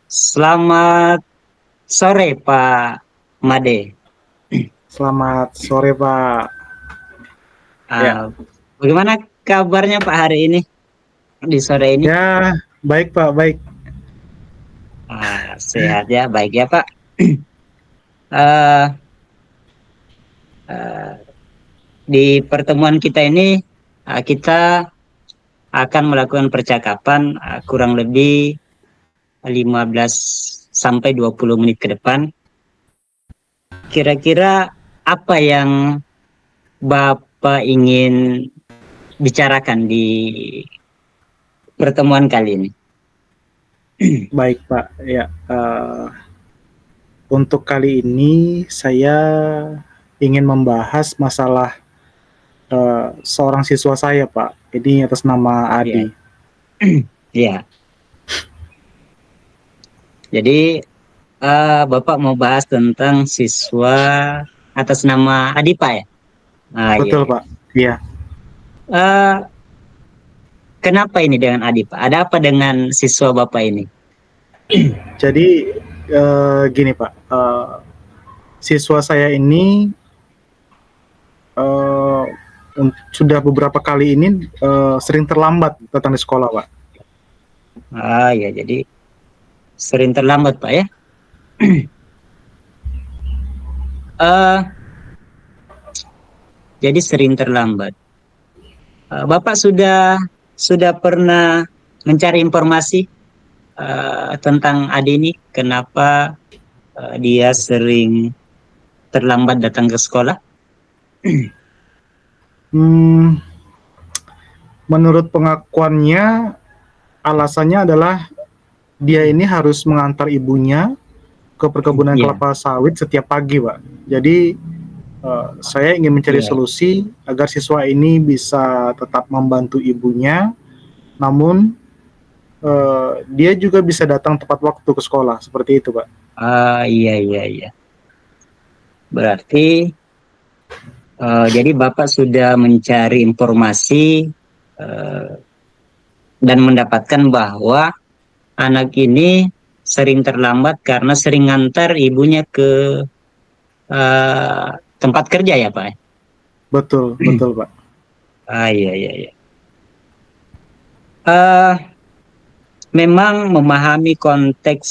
Selamat sore Pak Made. Selamat sore, Pak. Ya, Ah, Bagaimana kabarnya Pak hari ini di sore ini? ya, baik, Pak, baik. Sehat ya, baik ya Pak. Eh, eh, di pertemuan kita ini kita akan melakukan percakapan kurang lebih 15 sampai 20 menit ke depan. Kira-kira apa yang Bapak ingin bicarakan di pertemuan kali ini? Baik, Pak. Ya, untuk kali ini saya ingin membahas masalah seorang siswa saya, Pak. Ini atas nama Ya, Adi. ya. Jadi Bapak mau bahas tentang siswa atas nama Adipa ya? Iya, Betul, iya. Pak. Iya. Eh, Kenapa ini dengan Adipa? Ada apa dengan siswa Bapak ini? Jadi gini, Pak. Siswa saya ini eh, sudah beberapa kali ini sering terlambat datang di sekolah, Pak. Ya, jadi sering terlambat Pak ya? Eh, jadi sering terlambat. Bapak sudah pernah mencari informasi tentang Adi ini? Kenapa dia sering terlambat datang ke sekolah? Hmm, Menurut pengakuannya, alasannya adalah dia ini harus mengantar ibunya ke perkebunan Iya, kelapa sawit setiap pagi, Pak. Jadi saya ingin mencari iya. solusi agar siswa ini bisa tetap membantu ibunya, namun dia juga bisa datang tepat waktu ke sekolah, seperti itu, Pak. Iya, iya, iya. Berarti jadi Bapak sudah mencari informasi uh, dan mendapatkan bahwa anak ini sering terlambat karena sering ngantar ibunya ke uh, tempat kerja ya Pak? Betul, betul, Pak. Iya, iya, iya. Uh, Memang memahami konteks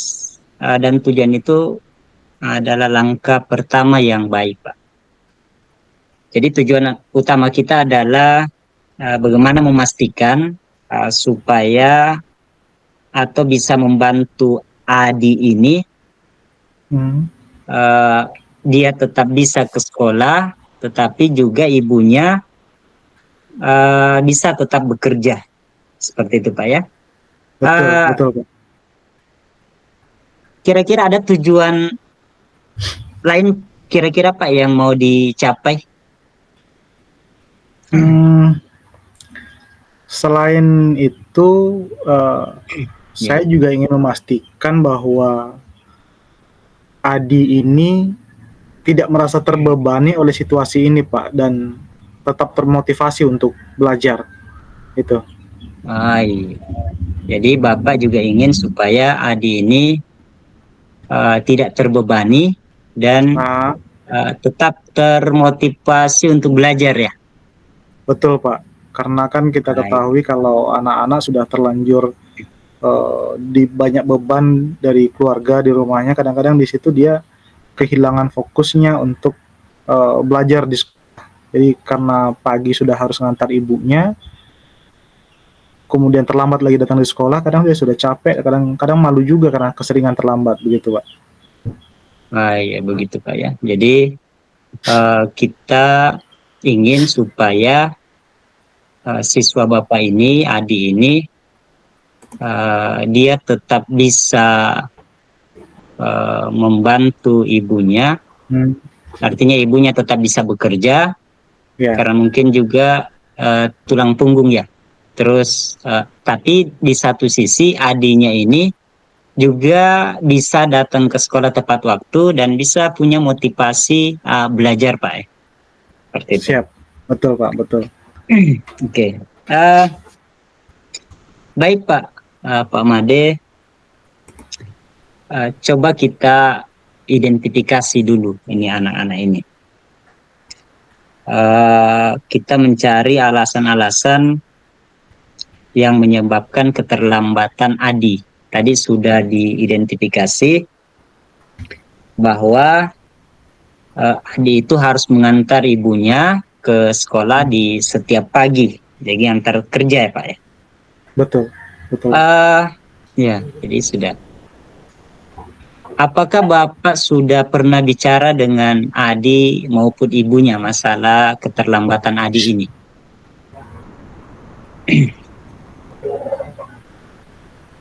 dan tujuan itu adalah langkah pertama yang baik Pak. Jadi tujuan utama kita adalah bagaimana memastikan supaya atau bisa membantu Adi ini Hmm. uh, dia tetap bisa ke sekolah, tetapi juga ibunya bisa tetap bekerja seperti itu Pak ya. Betul, Uh, betul, Pak. Kira-kira ada tujuan lain kira-kira Pak yang mau dicapai? Hmm, Selain itu, Ya, saya juga ingin memastikan bahwa Adi ini tidak merasa terbebani oleh situasi ini, Pak, dan tetap termotivasi untuk belajar. Itu. iya. Jadi Bapak juga ingin supaya Adi ini tidak terbebani dan Nah, tetap termotivasi untuk belajar ya. betul, Pak. Karena kan kita Baik. ketahui kalau anak-anak sudah terlanjur di banyak beban dari keluarga di rumahnya, kadang-kadang di situ dia kehilangan fokusnya untuk belajar di sekolah. Jadi karena pagi sudah harus ngantar ibunya, kemudian terlambat lagi datang di sekolah, kadang dia sudah capek, kadang-kadang malu juga karena keseringan terlambat begitu, Pak. Ya begitu Pak ya. Jadi kita ingin supaya siswa Bapak ini, Adi ini, dia tetap bisa membantu ibunya. Hmm, Artinya ibunya tetap bisa bekerja ya, karena mungkin juga tulang punggung ya. Terus tapi di satu sisi adinya ini juga bisa datang ke sekolah tepat waktu dan bisa punya motivasi belajar Pak. Seperti itu. siap. Betul, Pak, betul. Oke. Baik Pak, Pak Made. coba kita identifikasi dulu ini anak-anak ini. Kita mencari alasan-alasan yang menyebabkan keterlambatan Adi. Tadi sudah diidentifikasi bahwa Adi itu harus mengantar ibunya ke sekolah di setiap pagi. Jadi antar kerja ya Pak ya. Betul, betul. Ya, jadi sudah. Apakah Bapak sudah pernah bicara dengan Adi maupun ibunya masalah keterlambatan Adi ini?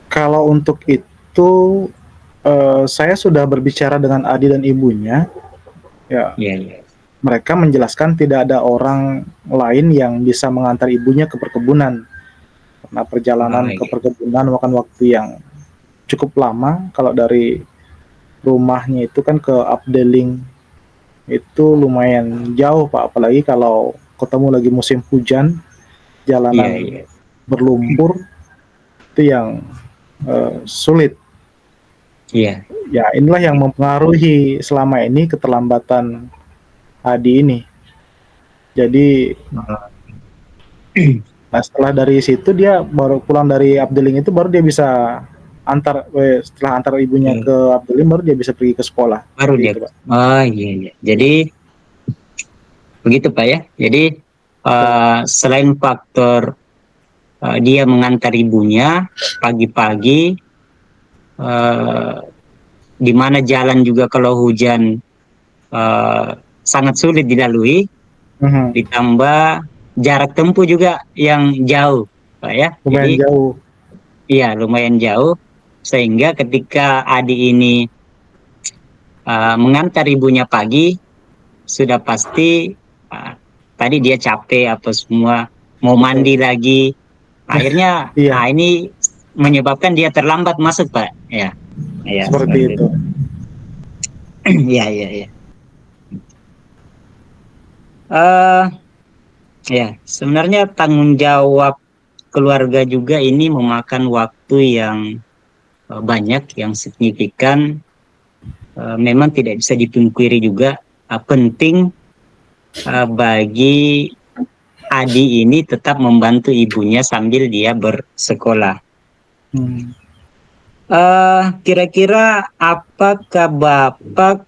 Kalau untuk itu saya sudah berbicara dengan Adi dan ibunya. Ya, Ya. mereka menjelaskan tidak ada orang lain yang bisa mengantar ibunya ke perkebunan. Karena perjalanan ke perkebunan makan waktu yang cukup lama. Kalau dari rumahnya itu kan ke Abdeling itu lumayan jauh Pak, apalagi kalau ketemu lagi musim hujan, jalanan berlumpur, itu yang sulit. Iya. Ya inilah yang mempengaruhi selama ini keterlambatan Adi ini. Jadi nah setelah dari situ dia baru pulang dari Abdeling itu baru dia bisa setelah antar ibunya ke Abdeling baru dia bisa pergi ke sekolah. Baru dia. Gitu, Pak. Oh iya. Jadi begitu Pak ya. Jadi selain faktor dia mengantar ibunya pagi-pagi, di mana jalan juga kalau hujan sangat sulit dilalui, ditambah jarak tempuh juga yang jauh, Pak ya. Lumayan jadi, jauh. Iya, lumayan jauh, sehingga ketika Adi ini mengantar ibunya pagi, sudah pasti tadi dia capek apa semua, mau mandi lagi, akhirnya ini menyebabkan dia terlambat masuk Pak. Ya, seperti itu. Iya. Ya, sebenarnya tanggung jawab keluarga juga ini memakan waktu yang banyak, yang signifikan. Memang tidak bisa dipungkiri juga penting bagi Adi ini tetap membantu ibunya sambil dia bersekolah. Kira-kira apakah Bapak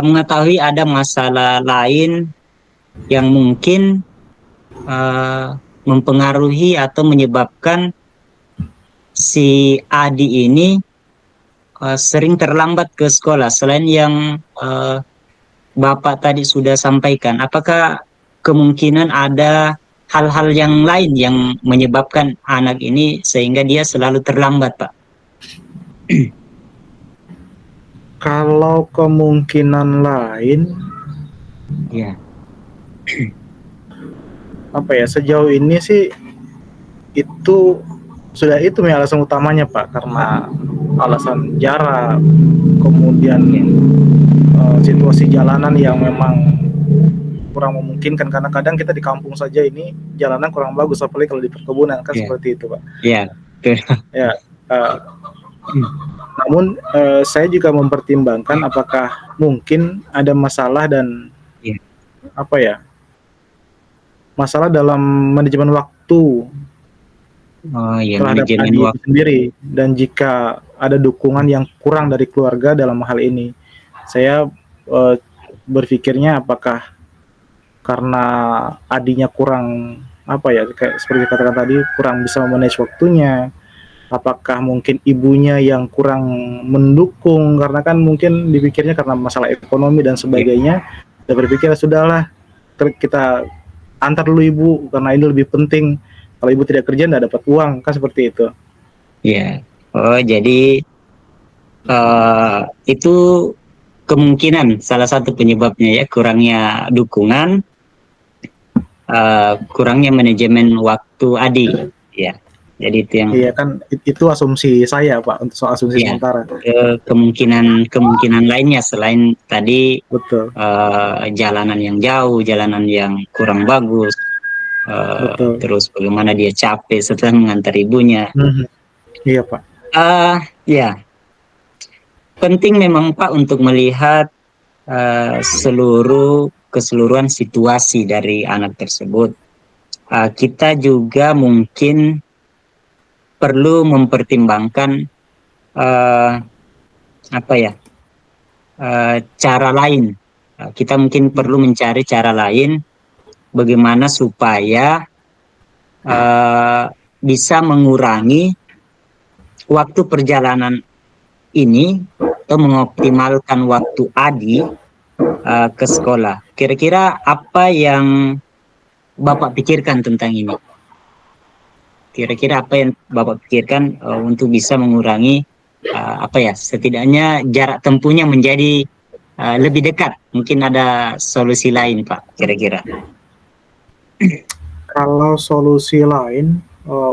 mengetahui ada masalah lain yang mungkin mempengaruhi atau menyebabkan si Adi ini sering terlambat ke sekolah selain yang Bapak tadi sudah sampaikan? Apakah kemungkinan ada hal-hal yang lain yang menyebabkan anak ini sehingga dia selalu terlambat, Pak? Kalau kemungkinan lain, ya, sejauh ini sih itu sudah itu alasan utamanya Pak, karena alasan jarak, kemudian situasi jalanan yang memang kurang memungkinkan, karena kadang kita di kampung saja ini jalanan kurang bagus, apalagi kalau di perkebunan kan seperti itu Pak. Namun saya juga mempertimbangkan apakah mungkin ada masalah dan masalah dalam manajemen waktu terhadap Adi itu sendiri, dan jika ada dukungan yang kurang dari keluarga dalam hal ini, saya berpikirnya apakah karena Adinya kurang kayak seperti katakan tadi, kurang bisa memanage waktunya, apakah mungkin ibunya yang kurang mendukung, karena kan mungkin dipikirnya karena masalah ekonomi dan sebagainya. Saya berpikir sudahlah kita antar dulu ibu karena ini lebih penting, kalau ibu tidak kerja nggak dapat uang, kan seperti itu. Iya. Oh, jadi itu kemungkinan salah satu penyebabnya ya, kurangnya dukungan, kurangnya manajemen waktu Adi, ya. Jadi itu yang. Iya kan, itu asumsi saya Pak, untuk soal asumsi sementara. Kemungkinan lainnya selain tadi, betul. Jalanan yang jauh, jalanan yang kurang bagus, terus bagaimana dia capek setelah mengantar ibunya. Iya Pak. Ya, penting memang Pak untuk melihat keseluruhan situasi dari anak tersebut. Kita juga mungkin perlu mempertimbangkan uh, apa ya cara lain. Kita mungkin Hmm. perlu mencari cara lain bagaimana supaya uh, bisa mengurangi waktu perjalanan ini atau mengoptimalkan waktu Adi ke sekolah. Kira-kira apa yang Bapak pikirkan tentang ini? Kira-kira apa yang Bapak pikirkan untuk bisa mengurangi apa ya, setidaknya jarak tempuhnya menjadi lebih dekat. Mungkin ada solusi lain, Pak, kira-kira. Kalau solusi lain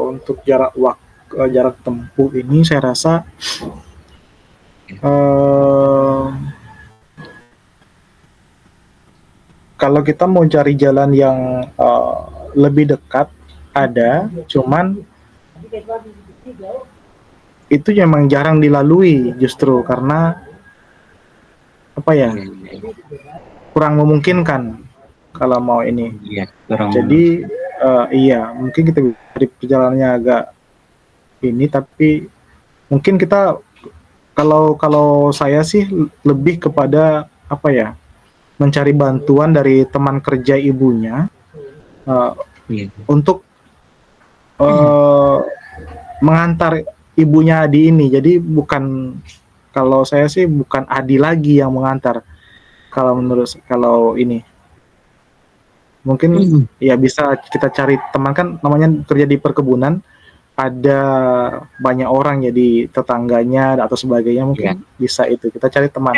untuk jarak tempuh ini saya rasa eh, kalau kita mau cari jalan yang lebih dekat ada, cuman itu memang jarang dilalui justru karena apa ya, Iya, iya, kurang memungkinkan kalau mau ini. iya, kurang Jadi iya mungkin kita di perjalanannya agak ini, tapi mungkin kita kalau kalau saya sih lebih kepada apa ya, mencari bantuan dari teman kerja ibunya uh, iya. untuk uh, mengantar ibunya Adi ini. Jadi bukan, kalau saya sih bukan Adi lagi yang mengantar. Kalau ini mungkin ya bisa kita cari teman, kan namanya kerja di perkebunan, ada banyak orang ya di tetangganya atau sebagainya, Iya. mungkin bisa itu kita cari teman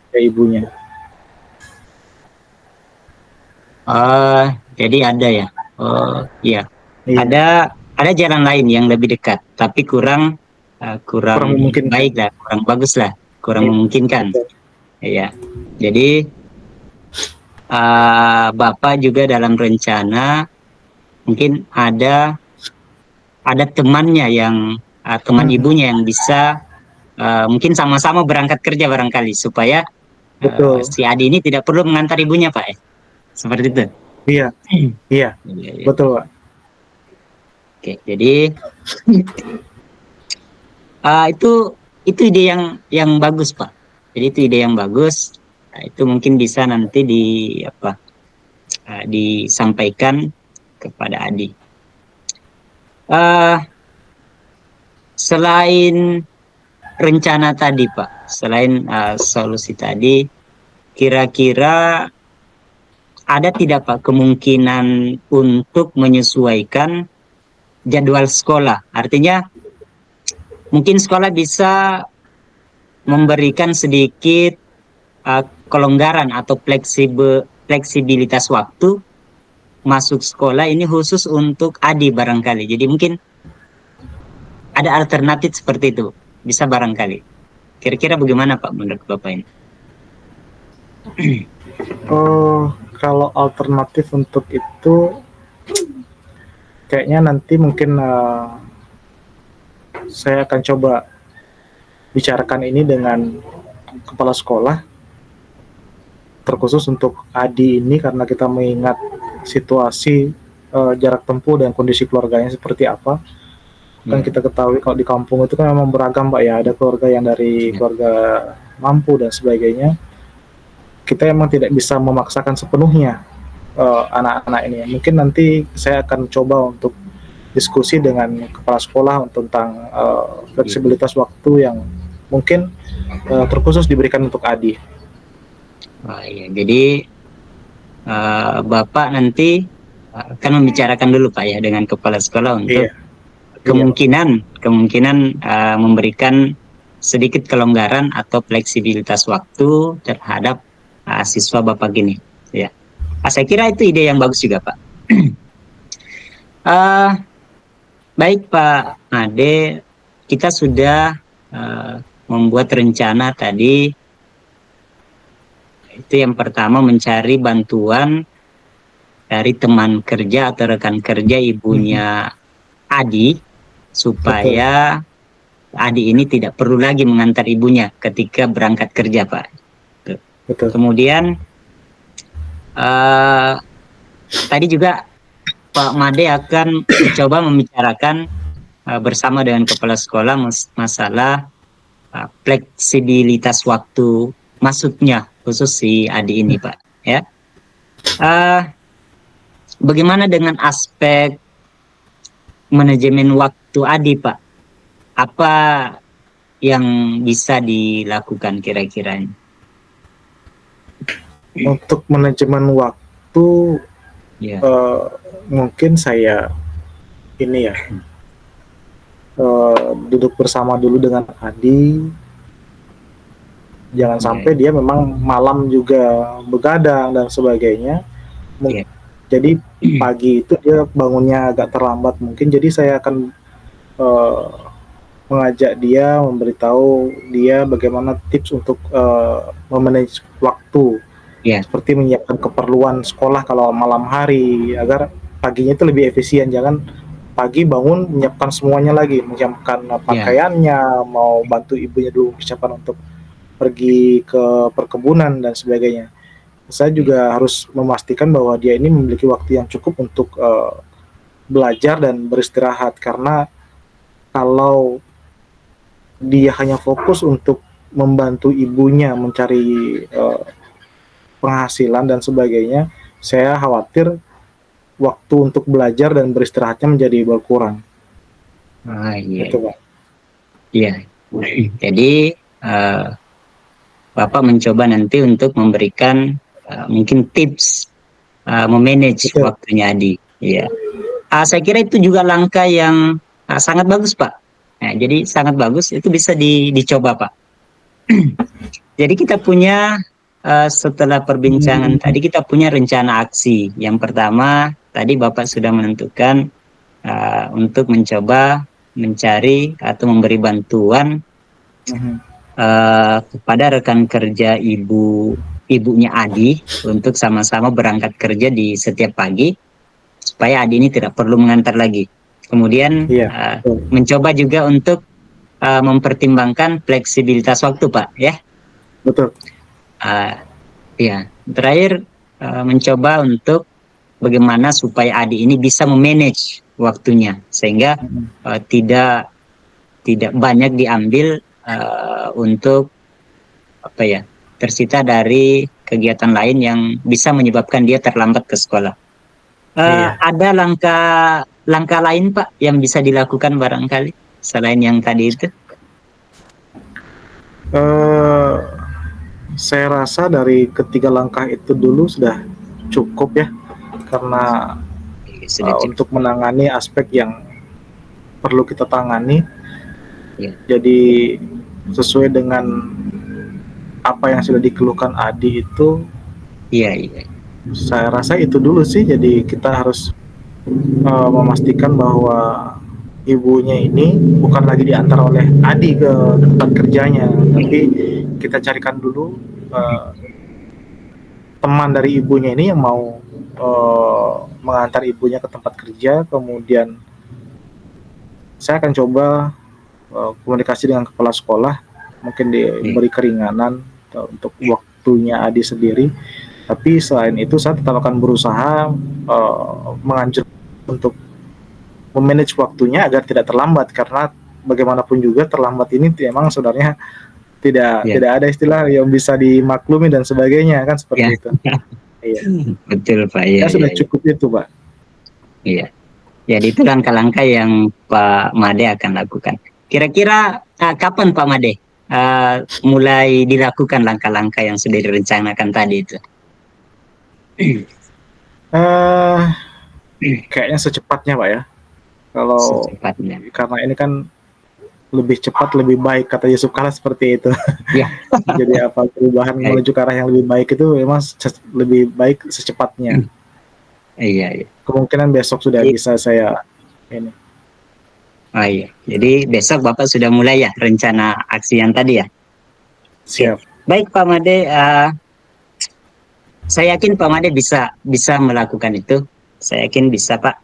ya ibunya. Jadi ada ya. Oh, iya. Iya, Ada jalan lain yang lebih dekat, tapi kurang kurang memungkinkan. baik lah, kurang bagus lah, kurang Iya, memungkinkan. betul. Iya. Jadi Bapak juga dalam rencana mungkin ada temannya yang teman Hmm, ibunya yang bisa mungkin sama-sama berangkat kerja barangkali supaya betul. si Adi ini tidak perlu mengantar ibunya, Pak. Seperti itu. Iya, iya, Iya, iya. betul, Pak. Oke, jadi itu ide yang bagus, Pak. Jadi itu ide yang bagus. Nah, itu mungkin bisa nanti disampaikan kepada Adi. Uh, Selain rencana tadi, Pak, selain solusi tadi, kira-kira ada tidak, Pak, kemungkinan untuk menyesuaikan jadwal sekolah? Artinya, mungkin sekolah bisa memberikan sedikit kelonggaran atau fleksibilitas waktu masuk sekolah ini khusus untuk Adi barangkali. Jadi mungkin ada alternatif seperti itu, bisa barangkali. Kira-kira bagaimana, Pak, menurut Bapak ini? Kalau alternatif untuk itu, kayaknya nanti mungkin saya akan coba bicarakan ini dengan kepala sekolah, terkhusus untuk Adi ini, karena kita mengingat situasi jarak tempuh dan kondisi keluarganya seperti apa. Kan kita ketahui kalau di kampung itu kan memang beragam, Pak ya, ada keluarga yang dari keluarga mampu dan sebagainya. Kita emang tidak bisa memaksakan sepenuhnya anak-anak ini. Mungkin nanti saya akan coba untuk diskusi dengan kepala sekolah tentang fleksibilitas waktu yang mungkin terkhusus diberikan untuk Adi. Iya. Jadi Bapak nanti akan membicarakan dulu, Pak, ya, dengan kepala sekolah untuk Iya. kemungkinan memberikan sedikit kelonggaran atau fleksibilitas waktu terhadap siswa Bapak gini. Ya. Saya kira itu ide yang bagus juga, Pak. Baik, Pak Ade, kita sudah membuat rencana tadi. Itu yang pertama, mencari bantuan dari teman kerja atau rekan kerja ibunya Adi supaya adik ini tidak perlu lagi mengantar ibunya ketika berangkat kerja, Pak. Betul. Kemudian tadi juga Pak Made akan mencoba membicarakan bersama dengan kepala sekolah masalah fleksibilitas waktu masuknya khusus si adik ini, Pak. Ya, bagaimana dengan aspek manajemen waktu adik, Pak? Apa yang bisa dilakukan kira-kira? Untuk manajemen waktu, Ya, mungkin saya ini ya, duduk bersama dulu dengan Adi. Jangan sampai dia memang malam juga begadang dan sebagainya. Iya. Jadi pagi itu dia bangunnya agak terlambat mungkin. Jadi saya akan mengajak dia, memberitahu dia bagaimana tips untuk memanage waktu. Iya. Seperti menyiapkan keperluan sekolah kalau malam hari, agar paginya itu lebih efisien. Jangan pagi bangun menyiapkan semuanya lagi, menyiapkan pakaiannya, mau bantu ibunya dulu persiapan untuk pergi ke perkebunan dan sebagainya. Saya juga harus memastikan bahwa dia ini memiliki waktu yang cukup untuk belajar dan beristirahat, karena kalau dia hanya fokus untuk membantu ibunya mencari penghasilan dan sebagainya, saya khawatir waktu untuk belajar dan beristirahatnya menjadi berkurang. Iya. Itu, Pak. Iya. Jadi Bapak mencoba nanti untuk memberikan mungkin tips memanage waktunya Adi. Iya. Saya kira itu juga langkah yang sangat bagus, Pak. Nah, jadi sangat bagus, itu bisa dicoba, Pak. Jadi kita punya setelah perbincangan tadi, kita punya rencana aksi. Yang pertama, tadi Bapak sudah menentukan untuk mencoba mencari atau memberi bantuan kepada rekan kerja ibunya Adi untuk sama-sama berangkat kerja di setiap pagi, supaya Adi ini tidak perlu mengantar lagi. Kemudian mencoba juga untuk mempertimbangkan fleksibilitas waktu, Pak, ya. Betul. Ya, terakhir mencoba untuk bagaimana supaya Adi ini bisa memanage waktunya sehingga tidak banyak diambil untuk tersita dari kegiatan lain yang bisa menyebabkan dia terlambat ke sekolah. Ada langkah lain, Pak, yang bisa dilakukan barangkali selain yang tadi itu? Saya rasa dari ketiga langkah itu dulu sudah cukup ya, karena untuk menangani aspek yang perlu kita tangani. Jadi sesuai dengan apa yang sudah dikeluhkan Adi itu, saya rasa itu dulu sih. Jadi kita harus memastikan bahwa ibunya ini bukan lagi diantar oleh Adi ke tempat kerjanya, tapi kita carikan dulu teman dari ibunya ini yang mau mengantar ibunya ke tempat kerja. Kemudian saya akan coba komunikasi dengan kepala sekolah, mungkin diberi keringanan untuk waktunya Adi sendiri. Tapi selain itu saya tetap akan berusaha menganjurkan untuk memanage waktunya agar tidak terlambat, karena bagaimanapun juga terlambat ini memang sebenarnya tidak ada istilah yang bisa dimaklumi dan sebagainya, kan seperti itu. Iya. Betul, Pak. Ya, sudah cukup itu, Pak. Iya. Jadi itu langkah-langkah yang Pak Made akan lakukan. Kira-kira kapan Pak Made mulai dilakukan langkah-langkah yang sudah direncanakan tadi itu? Kayaknya secepatnya, Pak ya. Kalau karena ini kan lebih cepat lebih baik, kata Yusuf Kala seperti itu. Jadi apa perubahan menuju ke arah yang lebih baik itu memang lebih baik secepatnya. Iya. Kemungkinan besok sudah bisa saya ini. Iya. Jadi besok Bapak sudah mulai ya rencana aksi yang tadi ya? Siap. Baik, Pak Made, saya yakin Pak Made bisa melakukan itu. Saya yakin bisa, Pak.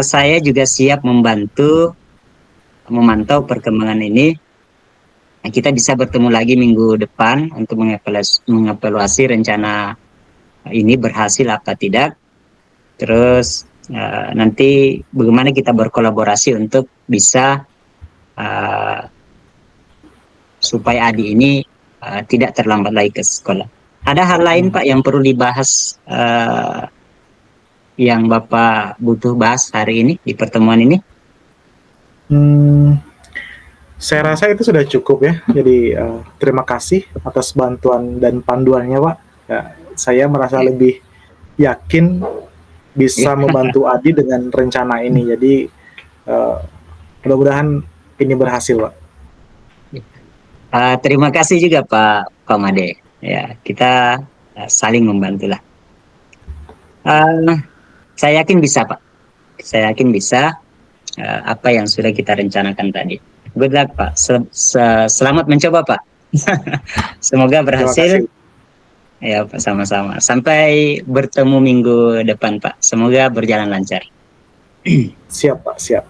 Saya juga siap membantu memantau perkembangan ini. Nah, kita bisa bertemu lagi minggu depan untuk mengevaluasi rencana ini berhasil apa tidak. Terus nanti bagaimana kita berkolaborasi untuk bisa supaya Adi ini tidak terlambat lagi ke sekolah. Ada hal lain Pak yang perlu dibahas yang Bapak butuh bahas hari ini di pertemuan ini? Saya rasa itu sudah cukup ya. Jadi terima kasih atas bantuan dan panduannya Pak. Ya, saya merasa lebih yakin bisa membantu Adi dengan rencana ini. Jadi mudah-mudahan ini berhasil Pak. Terima kasih juga Pak Made. Ya, kita saling membantu lah. Saya yakin bisa Pak. Saya yakin bisa apa yang sudah kita rencanakan tadi. Good luck Pak. Selamat mencoba Pak. Semoga berhasil. Ya Pak, sama-sama. Sampai bertemu minggu depan Pak. Semoga berjalan lancar. Siap Pak, siap.